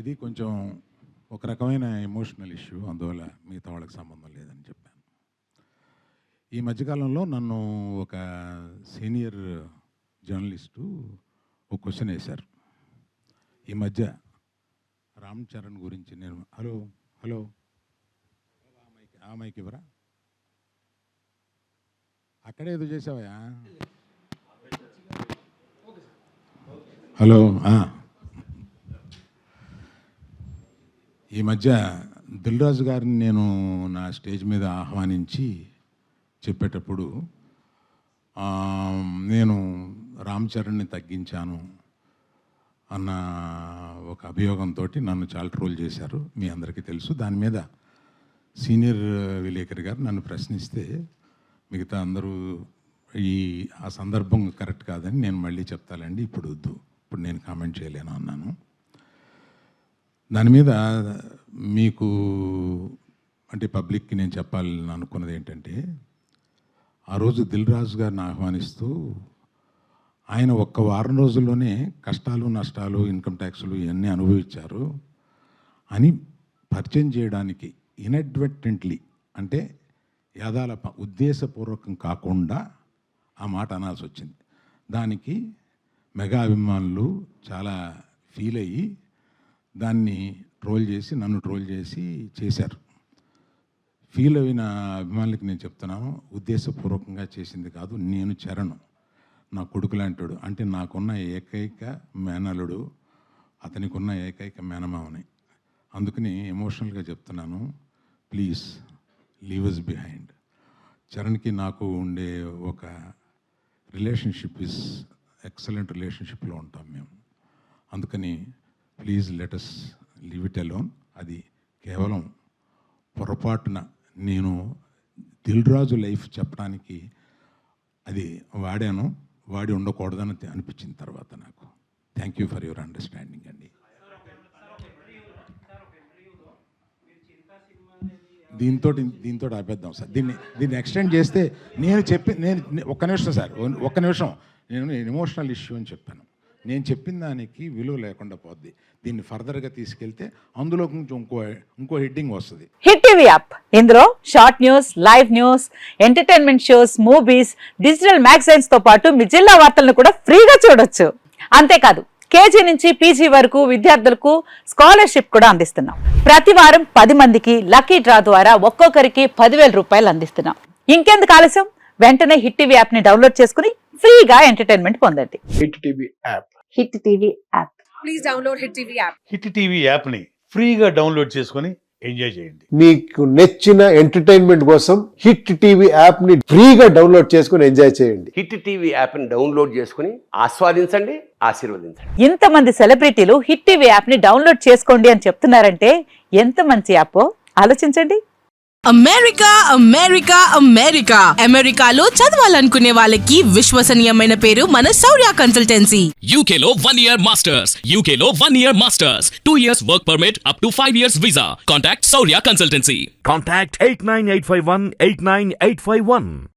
ఇది కొంచెం ఒక రకమైన ఎమోషనల్ ఇష్యూ, అందువల్ల మిగతా వాళ్ళకి సంబంధం లేదని చెప్పాను. ఈ మధ్యకాలంలో నన్ను ఒక సీనియర్ జర్నలిస్టు ఒక క్వశ్చన్ వేశారు. ఈ మధ్య రామ్ చరణ్ గురించి నేను హలో హలో ఆ మైక్ ఇవ్వరా, అక్కడే ఏదో చేసావా, హలో. ఈ మధ్య దిల్ రాజు గారిని నేను నా స్టేజ్ మీద ఆహ్వానించి చెప్పేటప్పుడు నేను రామ్ చరణ్ని తగ్గించాను అన్న ఒక అభియోగంతో నన్ను చాలా ట్రోల్ చేశారు, మీ అందరికీ తెలుసు. దాని మీద సీనియర్ విలేకరి గారు నన్ను ప్రశ్నిస్తే మిగతా అందరూ ఆ సందర్భం కరెక్ట్ కాదని నేను మళ్ళీ చెప్తానండి, ఇప్పుడు వద్దు, ఇప్పుడు నేను కామెంట్ చేయలేను అన్నాను. దాని మీద మీకు అంటే పబ్లిక్కి నేను చెప్పాలని అనుకున్నది ఏంటంటే, ఆ రోజు దిల్ రాజు గారిని ఆహ్వానిస్తూ ఆయన ఒక్క వారం రోజుల్లోనే కష్టాలు నష్టాలు ఇన్కమ్ ట్యాక్స్లు ఇవన్నీ అనుభవించారు అని పరిచయం చేయడానికి ఇన్అడ్వర్టెంట్లీ అంటే యాదాల ఉద్దేశపూర్వకం కాకుండా ఆ మాట అనాల్సి వచ్చింది. దానికి మెగా అభిమానులు చాలా ఫీల్ అయ్యి దాన్ని ట్రోల్ చేసి నన్ను ట్రోల్ చేసి చేశారు. ఫీల్ అయిన అభిమానులకి నేను చెప్తున్నాను, ఉద్దేశపూర్వకంగా చేసింది కాదు. నేను చరణ్ నా కొడుకు లాంటాడు, అంటే నాకున్న ఏకైక మేనలుడు, అతనికి ఉన్న ఏకైక మేనమావని. అందుకని ఎమోషనల్గా చెప్తున్నాను, ప్లీజ్ లీవ్ అస్ బిహైండ్. చరణ్కి నాకు ఉండే ఒక రిలేషన్షిప్ ఇస్ ఎక్సలెంట్ రిలేషన్షిప్లో ఉంటాం మేము. అందుకని please let us leave it alone. అది కేవలం పొరపాటున నేను దిల్ రాజు లైఫ్ చెప్పడానికి అది వాడి ఉండకూడదని అనిపించిన తర్వాత నాకు. Thank you for your understanding అండి. దీంతో ఆపేద్దాం సార్, దీన్ని ఎక్స్టెండ్ చేస్తే నేను ఒక్క నిమిషం సార్, ఒక్క నిమిషం. నేను ఎమోషనల్ ఇష్యూ అని చెప్పాను. నేను చెప్పిన దానికి విలువ లేకుండా పోద్ది. దీన్ని ఫర్దర్గా తీసుకెళ్తే అందులో కొంచెం ఇంకో హెడ్డింగ్ వస్తుంది. హిట్ టీవీ యాప్, ఇందులో short news, live news, entertainment shows, movies, digital magazines తో పాటు మీ జిల్లా వార్తలను కూడా ఫ్రీగా చూడొచ్చు. అంతేకాదు కేజీ నుంచి పీజీ వరకు విద్యార్థులకు స్కాలర్షిప్ కూడా అందిస్తున్నాం. ప్రతి వారం 10 మందికి లక్కీ డ్రా ద్వారా ఒక్కొక్కరికి 10,000 రూపాయలు అందిస్తున్నాం. ఇంకెందుకు ఆలస్యం, వెంటనే హిట్ టీవీ యాప్ ని డౌన్లోడ్ చేసుకుని ఫ్రీగా ఎంటర్టైన్మెంట్ పొందండి. Hit TV app. Hit TV app. Please download hit TV app. Hit TV app ని ఫ్రీగా డౌన్లోడ్ చేసుకొని ఎంజాయ్ చేయండి. మీకు నచ్చిన ఎంటర్టైన్మెంట్ కోసం హిట్ టీవీ యాప్ ని ఫ్రీగా డౌన్లోడ్ చేసుకొని ఎంజాయ్ చేయండి. హిట్ టీవీ యాప్ ని డౌన్లోడ్ చేసుకుని ఆస్వాదించండి, ఆశీర్వదించండి. ఇంతమంది సెలబ్రిటీలు హిట్ టీవీ యాప్ ని డౌన్లోడ్ చేసుకోండి అని చెప్తున్నారంటే ఎంత మంచి యాప్ ఆలోచించండి. అమెరికా అమెరికా అమెరికా అమెరికాలో చదవాలనుకునే వాళ్ళకి విశ్వసనీయమైన పేరు మన శౌర్య కన్సల్టెన్సీ. UK లో 1 year masters, UK లో 1 year masters, 2 years work permit up to 5 years visa. Contact Saurya Consultancy. Contact 89851 89851.